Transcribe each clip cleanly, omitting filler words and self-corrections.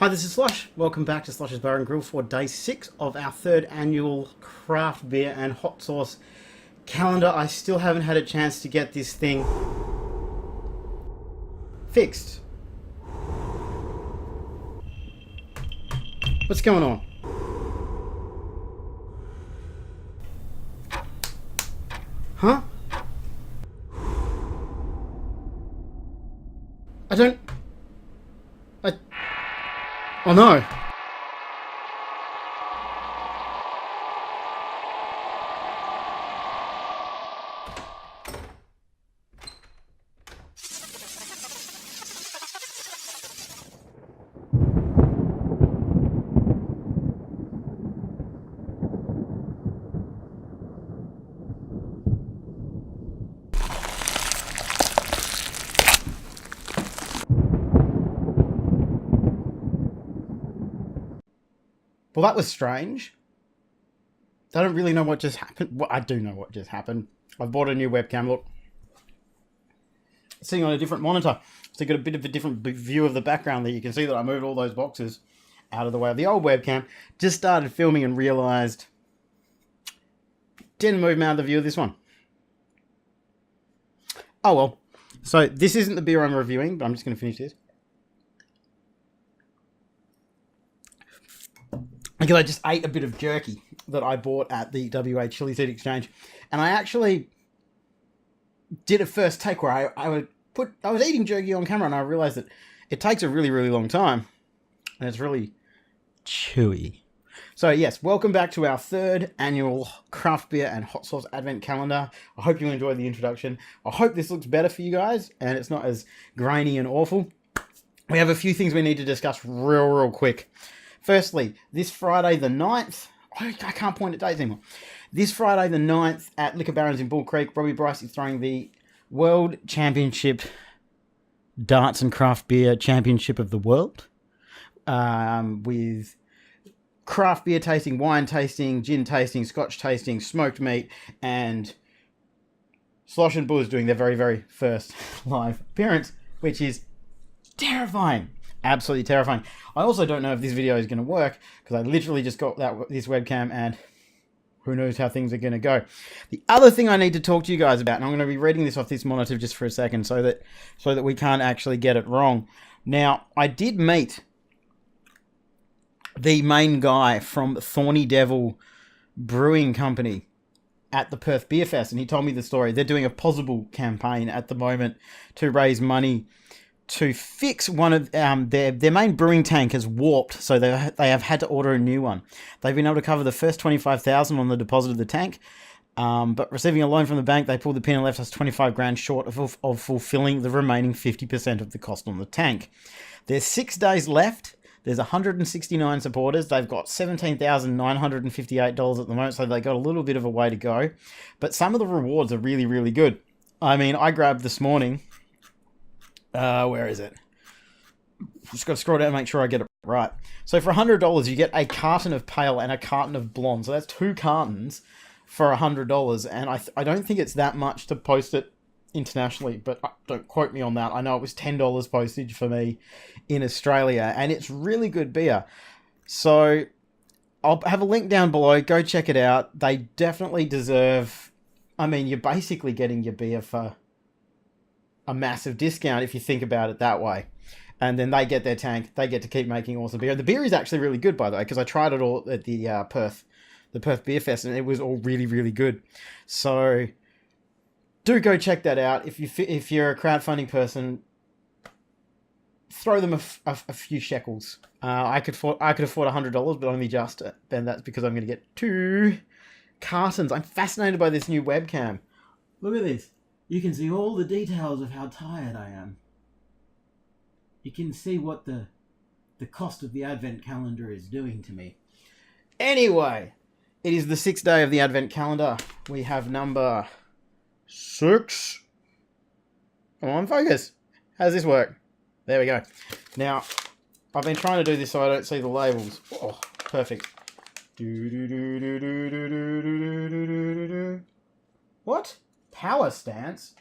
Hi, this is Slosh. Welcome back to Slosh's Bar and Grill for day 6 of our 3rd annual craft beer and hot sauce calendar. I still haven't had a chance to get this thing fixed. What's going on? Huh? Oh no. Well, that was strange. I don't really know what just happened. Well, I do know what just happened. I've bought a new webcam. Look. It's sitting on a different monitor. So you got a bit of a different view of the background there. You can see that I moved all those boxes out of the way of the old webcam. Just started filming and realised didn't move out of the view of this one. Oh well. So this isn't the beer I'm reviewing, but I'm just going to finish this. Because I just ate a bit of jerky that I bought at the WA Chili Seed Exchange. And I actually did a first take where I was eating jerky on camera and I realised that it takes a really, really long time. And it's really chewy. So yes, welcome back to our 3rd annual craft beer and hot sauce advent calendar. I hope you enjoyed the introduction. I hope this looks better for you guys and it's not as grainy and awful. We have a few things we need to discuss real quick. Firstly, this Friday the 9th, I can't point at dates anymore. This Friday the 9th at Liquor Barons in Bull Creek, Robbie Bryce is throwing the World Championship Darts and Craft Beer Championship of the World. With craft beer tasting, wine tasting, gin tasting, scotch tasting, smoked meat, and Slosh and Buuz doing their very first live appearance, which is terrifying. Absolutely terrifying. I also don't know if this video is going to work because I literally just got this webcam and who knows how things are going to go. The other thing I need to talk to you guys about, and I'm going to be reading this off this monitor just for a second so that we can't actually get it wrong. Now, I did meet the main guy from Thorny Devil Brewing Company at the Perth Beer Fest, and he told me the story. They're doing a possible campaign at the moment to raise money to fix one of their main brewing tank has warped, so they have had to order a new one. They've been able to cover the first $25,000 on the deposit of the tank, but receiving a loan from the bank, they pulled the pin and left us 25 grand short of fulfilling the remaining 50% of the cost on the tank. There's 6 days left. There's 169 supporters. They've got $17,958 at the moment, so they got a little bit of a way to go. But some of the rewards are really good. I mean, I grabbed this morning. Where is it? Just got to scroll down and make sure I get it right. So for $100, you get a carton of pale and a carton of blonde. So that's 2 cartons for $100. And I don't think it's that much to post it internationally, but don't quote me on that. I know it was $10 postage for me in Australia, and it's really good beer. So I'll have a link down below. Go check it out. They definitely deserve... I mean, you're basically getting your beer for a massive discount if you think about it that way. And then they get their tank. They get to keep making awesome beer. The beer is actually really good, by the way, because I tried it all at the Perth Beer Fest, and it was all really good. So do go check that out. If you're a crowdfunding person, throw them a few shekels. I could afford $100, but only just. Then that's because I'm going to get 2 cartons. I'm fascinated by this new webcam. Look at this. You can see all the details of how tired I am. You can see what the cost of the Advent calendar is doing to me. Anyway, it is the 6th day of the Advent calendar. We have number 6. Come on, focus. How does this work? There we go. Now, I've been trying to do this so I don't see the labels. Oh, perfect. What? Power stance?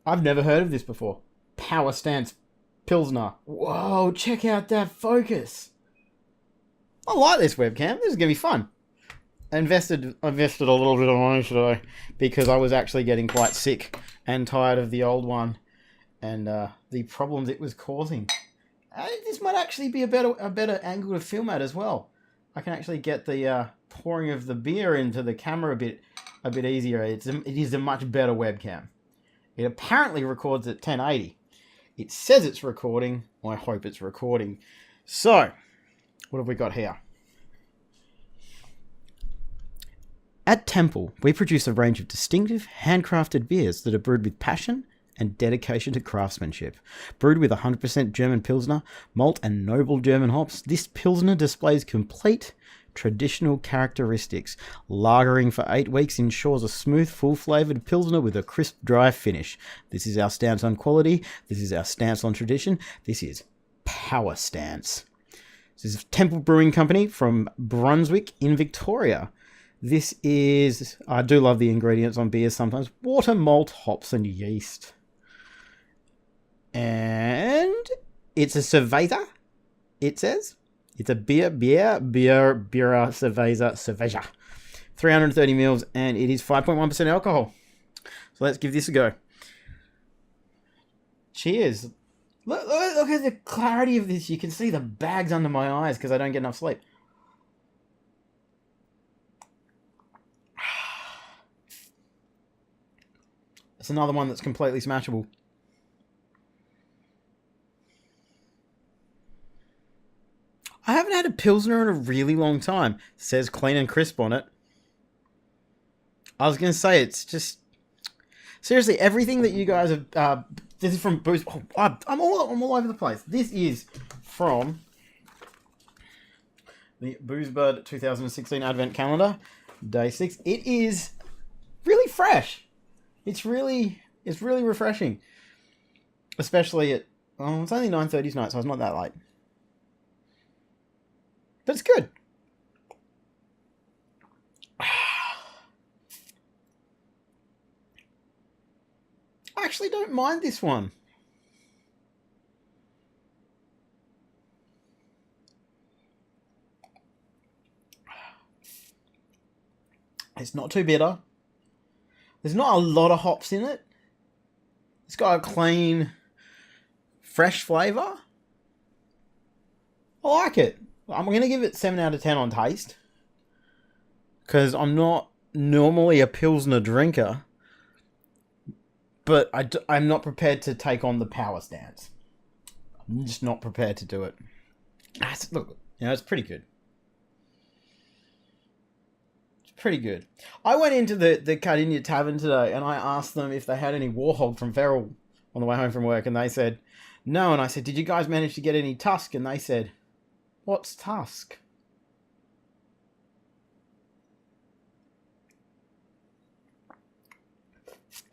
I've never heard of this before. Power stance Pilsner. Whoa, check out that focus. I like this webcam. This is going to be fun. I invested a little bit of money today because I was actually getting quite sick and tired of the old one and the problems it was causing. This might actually be a better angle to film at as well. I can actually get the pouring of the beer into the camera a bit easier. It is a much better webcam. It apparently records at 1080. It says it's recording. I hope it's recording. So, what have we got here? At Temple, we produce a range of distinctive, handcrafted beers that are brewed with passion and dedication to craftsmanship. Brewed with 100% German Pilsner, malt and noble German hops, this Pilsner displays complete traditional characteristics. Lagering for 8 weeks ensures a smooth, full-flavoured Pilsner with a crisp, dry finish. This is our stance on quality. This is our stance on tradition. This is power stance. This is Temple Brewing Company from Brunswick in Victoria. This is, I do love the ingredients on beers sometimes, water, malt, hops, and yeast. And it's a cerveza, it says. It's a beer, cerveza. 330 mils, and it is 5.1% alcohol. So let's give this a go. Cheers. Look at the clarity of this. You can see the bags under my eyes because I don't get enough sleep. It's another one that's completely smashable. I haven't had a Pilsner in a really long time. It says clean and crisp on it. I was going to say, it's just... Seriously, everything that you guys have... this is from Buuz. Oh, I'm all over the place. This is from the Buuz Bud 2016 Advent Calendar, Day 6. It is really fresh. It's really refreshing. Especially at... Oh, it's only 9:30 tonight, so it's not that late. But it's good. I actually don't mind this one. It's not too bitter. There's not a lot of hops in it. It's got a clean, fresh flavour. I like it. I'm going to give it 7 out of 10 on taste. Because I'm not normally a Pilsner drinker. But I'm not prepared to take on the power stance. I'm just not prepared to do it. Look, it's pretty good. It's pretty good. I went into the Cardinia Tavern today and I asked them if they had any Warhog from Feral on the way home from work. And they said, no. And I said, did you guys manage to get any Tusk? And they said... What's Tusk?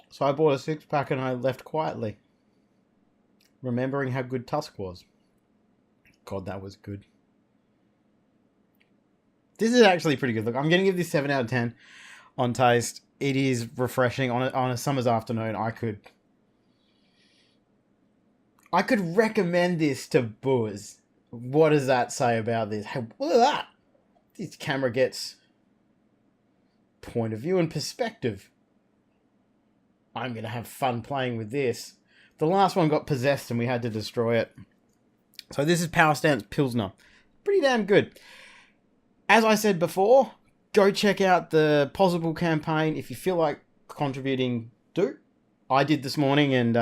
So I bought a 6-pack and I left quietly, remembering how good Tusk was. God, that was good. This is actually pretty good. Look, I'm going to give this 7 out of 10 on taste. It is refreshing on a summer's afternoon. I could recommend this to Buuz. What does that say about this? Hey, look at that. This camera gets point of view and perspective. I'm going to have fun playing with this. The last one got possessed and we had to destroy it. So this is Power Stance Pilsner. Pretty damn good. As I said before, go check out the Possible campaign. If you feel like contributing, do. I did this morning and...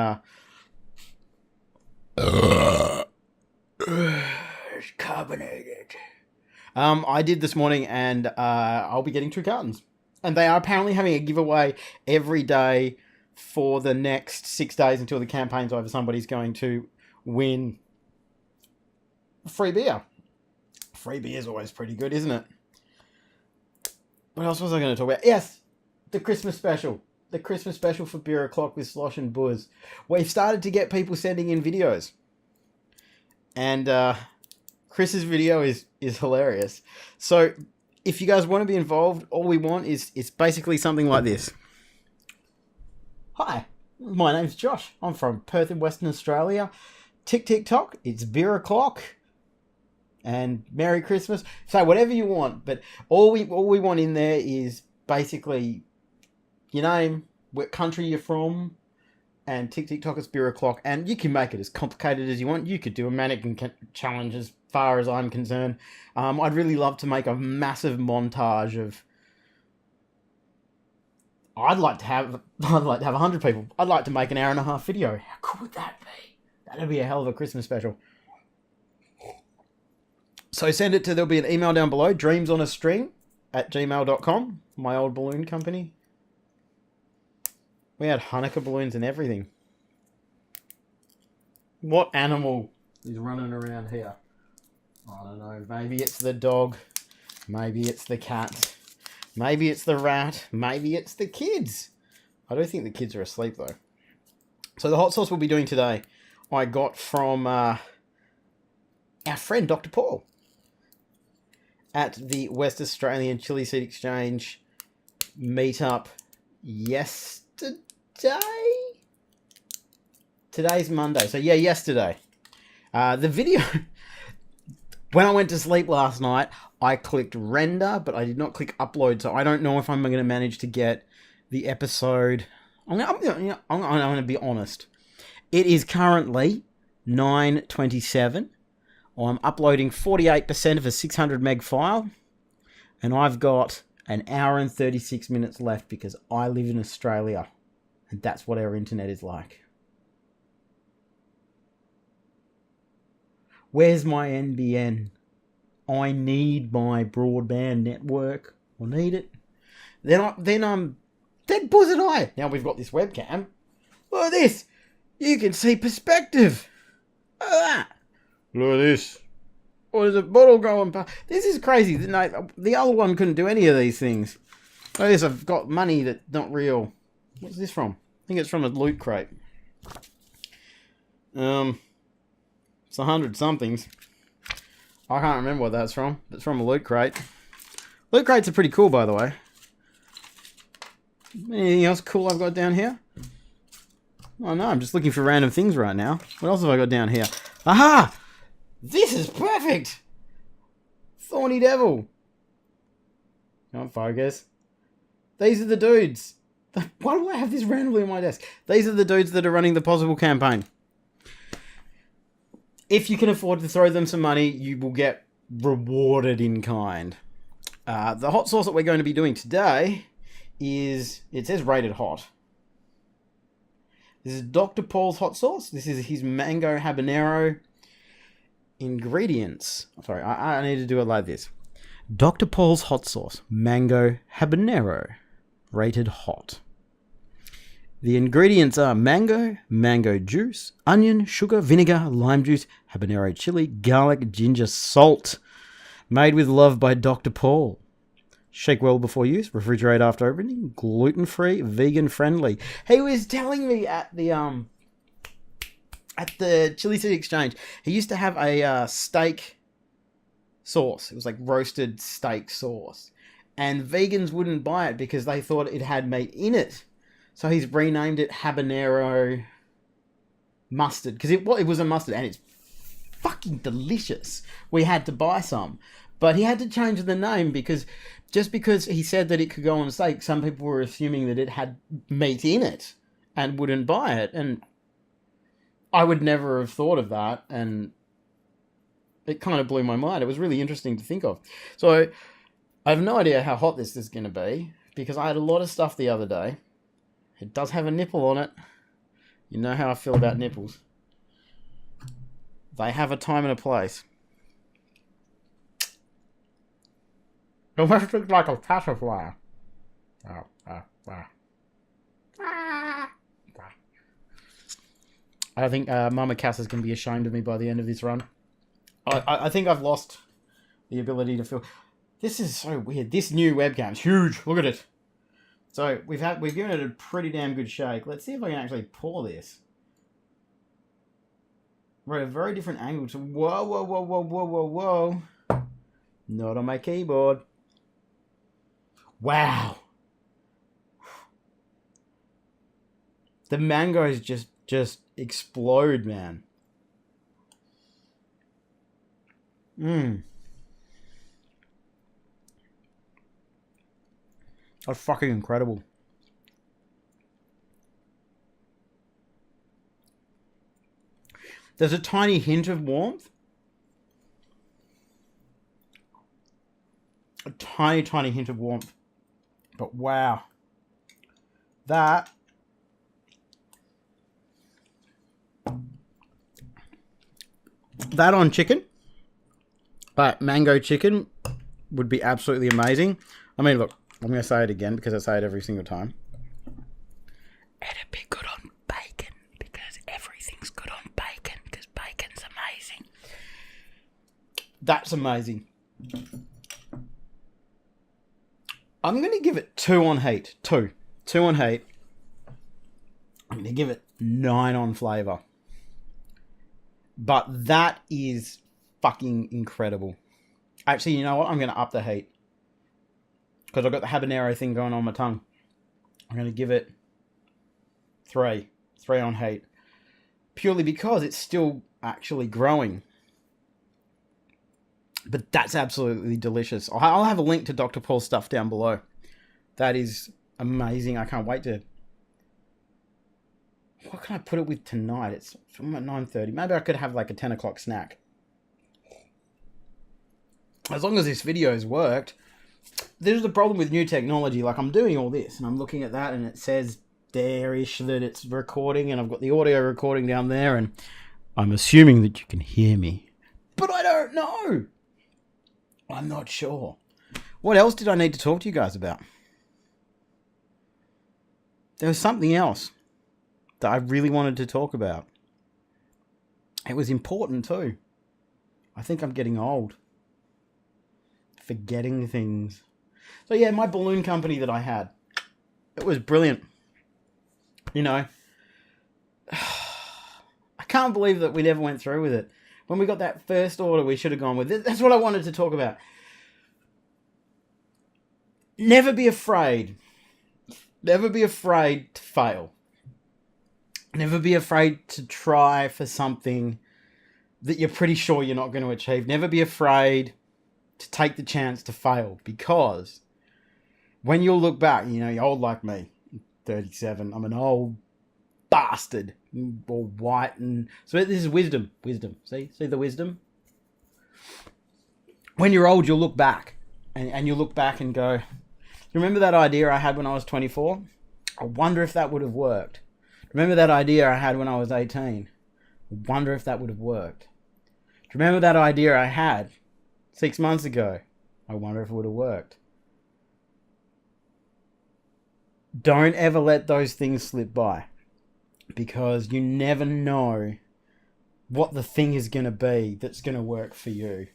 It's carbonated. I did this morning and I'll be getting 2 cartons. And they are apparently having a giveaway every day for the next 6 days until the campaign's over. Somebody's going to win free beer. Free beer is always pretty good, isn't it? What else was I going to talk about? Yes, the Christmas special. The Christmas special for Beer O'Clock with Slosh and Buuz. We've started to get people sending in videos. And Chris's video is hilarious. So if you guys want to be involved, all we want is it's basically something like this. Hi, my name's Josh. I'm from Perth in Western Australia. tick tick tock. It's beer o'clock. And Merry Christmas. So whatever you want, but all we want in there is basically your name, what country you're from, and tick tick tock. It's beer o'clock, and you can make it as complicated as you want. You could do a mannequin challenge, as far as I'm concerned. I'd really love to make a massive montage of. I'd like to have 100 people. I'd like to make an hour-and-a-half video. How cool would that be? That'd be a hell of a Christmas special. So send it to, there'll be an email down below, dreamsonastring@gmail.com, my old balloon company. We had Hanukkah balloons and everything. What animal is running around here? I don't know. Maybe it's the dog. Maybe it's the cat. Maybe it's the rat. Maybe it's the kids. I don't think the kids are asleep, though. So the hot sauce we'll be doing today, I got from our friend Dr. Paul at the West Australian Chili Seed Exchange meetup yesterday? Today's Monday. So yeah, yesterday. The video... When I went to sleep last night, I clicked render, but I did not click upload, so I don't know if I'm going to manage to get the episode... I'm going to be honest. It is currently 9:27. I'm uploading 48% of a 600 meg file, and I've got an hour and 36 minutes left because I live in Australia, and that's what our internet is like. Where's my NBN? I need my broadband network. I need it. Then Buuz and I. Now we've got this webcam. Look at this. You can see perspective. Look at that. Look at this. Or there's a bottle going past. This is crazy. No, the other one couldn't do any of these things. Look at this. I've got money that's not real. What's this from? I think it's from a loot crate. It's 100 somethings. I can't remember what that's from. It's from a loot crate. Loot crates are pretty cool, by the way. Anything else cool I've got down here? Oh no, I'm just looking for random things right now. What else have I got down here? Aha! This is perfect! Thorny Devil. Can't focus. These are the dudes. Why do I have this randomly on my desk? These are the dudes that are running the Possible campaign. If you can afford to throw them some money, you will get rewarded in kind. The hot sauce that we're going to be doing today is, it says rated hot. This is Dr. Paul's hot sauce. This is his mango habanero ingredients. Sorry, I need to do it like this. Dr. Paul's hot sauce, mango habanero, rated hot. The ingredients are mango, mango juice, onion, sugar, vinegar, lime juice, habanero chili, garlic, ginger, salt. Made with love by Dr. Paul. Shake well before use, refrigerate after opening, gluten-free, vegan-friendly. He was telling me at the Chili Seed Exchange, he used to have a steak sauce. It was like roasted steak sauce. And vegans wouldn't buy it because they thought it had meat in it. So he's renamed it habanero mustard. Because it was a mustard and it's fucking delicious. We had to buy some. But he had to change the name because just because he said that it could go on a steak, some people were assuming that it had meat in it and wouldn't buy it. And I would never have thought of that. And it kind of blew my mind. It was really interesting to think of. So I have no idea how hot this is going to be because I had a lot of stuff the other day. It does have a nipple on it. You know how I feel about nipples. They have a time and a place. It almost looks like a pacifier. I think Mama Cass is going to be ashamed of me by the end of this run. I think I've lost the ability to feel... This is so weird. This new webcam's huge. Look at it. So we've given it a pretty damn good shake. Let's see if I can actually pour this. We're at a very different angle to... Whoa, whoa, whoa, whoa, whoa, whoa, whoa. Not on my keyboard. Wow. The mangoes just explode, man. Mmm. That's fucking incredible. There's a tiny hint of warmth. A tiny, tiny hint of warmth. But wow. That on chicken, mango chicken, would be absolutely amazing. I mean, look, I'm going to say it again because I say it every single time. It'd be good on bacon because everything's good on bacon because bacon's amazing. That's amazing. I'm going to give it 2 on heat. 2 on heat. I'm going to give it 9 on flavour. But that is fucking incredible. Actually, you know what? I'm going to up the heat. Because I've got the habanero thing going on my tongue. I'm going to give it 3. 3 on heat. Purely because it's still actually growing. But that's absolutely delicious. I'll have a link to Dr. Paul's stuff down below. That is amazing. I can't wait to... What can I put it with tonight? It's from at 9:30. Maybe I could have like a 10 o'clock snack. As long as this video's worked. There's the problem with new technology. Like, I'm doing all this and I'm looking at that and it says there-ish that it's recording and I've got the audio recording down there and I'm assuming that you can hear me. But I don't know. I'm not sure. What else did I need to talk to you guys about? There was something else that I really wanted to talk about. It was important too. I think I'm getting old. Forgetting things. So yeah, my balloon company that I had. It was brilliant. You know. I can't believe that we never went through with it. When we got that first order, we should have gone with it. That's what I wanted to talk about. Never be afraid. Never be afraid to fail. Never be afraid to try for something that you're pretty sure you're not going to achieve. Never be afraid to take the chance to fail. Because when you'll look back, you know, you're old like me, 37. I'm an old bastard. All white. And so this is wisdom. Wisdom. See the wisdom? When you're old, you'll look back. And you'll look back and go, remember that idea I had when I was 24? I wonder if that would have worked. Remember that idea I had when I was 18? I wonder if that would have worked. Remember that idea I had 6 months ago? I wonder if it would have worked. Don't ever let those things slip by. Because you never know what the thing is going to be that's going to work for you.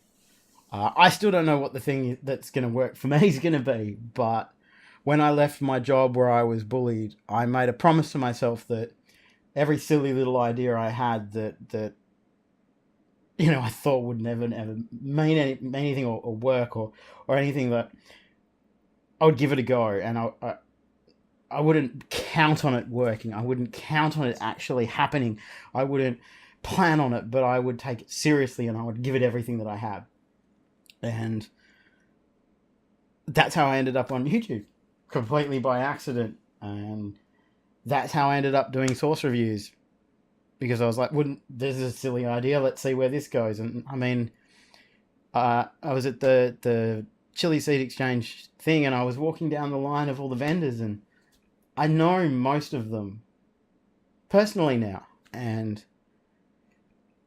I still don't know what the thing that's going to work for me is going to be. But when I left my job where I was bullied, I made a promise to myself that every silly little idea I had that you know, I thought would never mean anything or work or anything, that I would give it a go. And I wouldn't count on it working. I wouldn't count on it actually happening. I wouldn't plan on it, but I would take it seriously and I would give it everything that I had. And that's how I ended up on YouTube, completely by accident. And that's how I ended up doing source reviews, because I was like, this is a silly idea. Let's see where this goes. And I mean, I was at the chili seed exchange thing and I was walking down the line of all the vendors and I know most of them personally now, and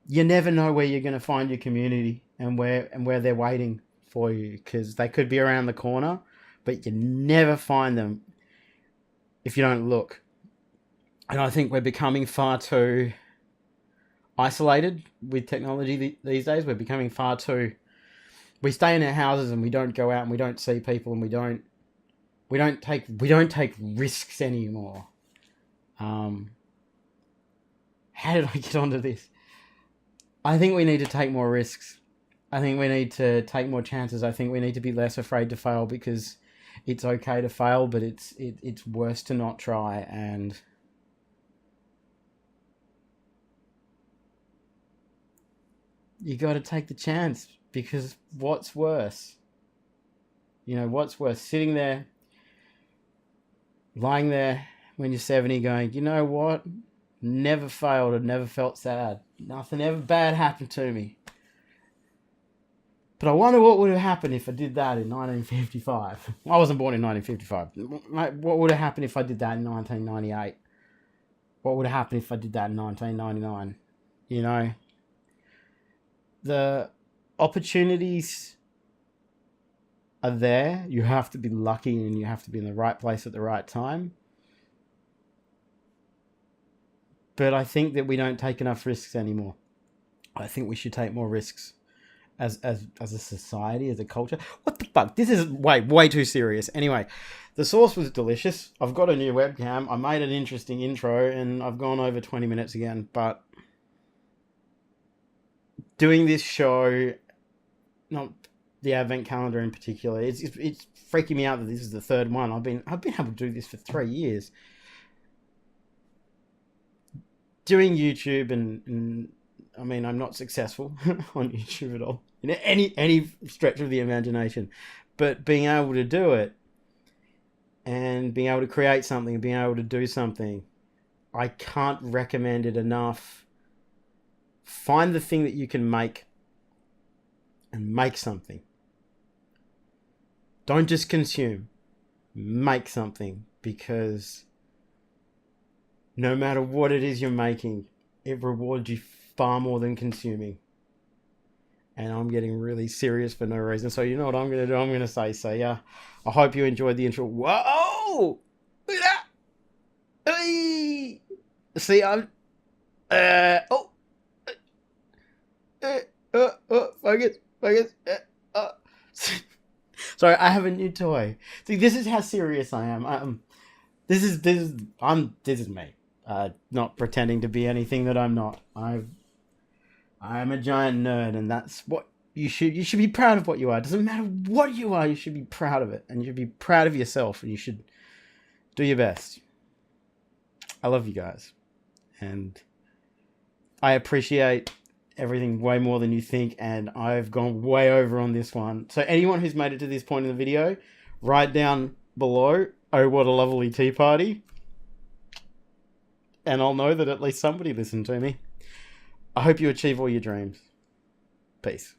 you never know where you're going to find your community and where they're waiting for you, because they could be around the corner, but you never find them if you don't look. And I think we're becoming far too isolated with technology these days. We're becoming far too... We stay in our houses and we don't go out and we don't see people and we don't take risks anymore. How did I get onto this? I think we need to take more risks. I think we need to take more chances. I think we need to be less afraid to fail, because it's okay to fail, but it's worse to not try. And you got to take the chance. Because what's worse? You know, what's worse? Sitting there, lying there when you're 70 going, you know what? Never failed and never felt sad. Nothing ever bad happened to me. But I wonder what would have happened if I did that in 1955. I wasn't born in 1955. What would have happened if I did that in 1998? What would have happened if I did that in 1999? You know, the opportunities are there. You have to be lucky and you have to be in the right place at the right time. But I think that we don't take enough risks anymore. I think we should take more risks as a society, as a culture. What the fuck? This is way too serious. Anyway, the sauce was delicious. I've got a new webcam. I made an interesting intro and I've gone over 20 minutes again. But doing this show, not the advent calendar in particular, it's freaking me out that this is the third one. I've been able to do this for 3 years. Doing YouTube and I mean, I'm not successful on YouTube at all in any stretch of the imagination, but being able to do it and being able to create something and being able to do something, I can't recommend it enough. Find the thing that you can make and make something. Don't just consume. Make something, because no matter what it is you're making, it rewards you far more than consuming. And I'm getting really serious for no reason. So you know what I'm going to do? I'm going to say, so yeah, I hope you enjoyed the intro. Whoa! Look at that! Hey! See, I'm... Focus. Sorry, I have a new toy. See, this is how serious I am. This is me. Not pretending to be anything that I'm not. I'm a giant nerd, and that's what you should be proud of what you are. It doesn't matter what you are, you should be proud of it, and you should be proud of yourself, and you should do your best. I love you guys, and I appreciate everything way more than you think, and I've gone way over on this one. So anyone who's made it to this point in the video, write down below, oh, what a lovely tea party, and I'll know that at least somebody listened to me. I hope you achieve all your dreams. Peace.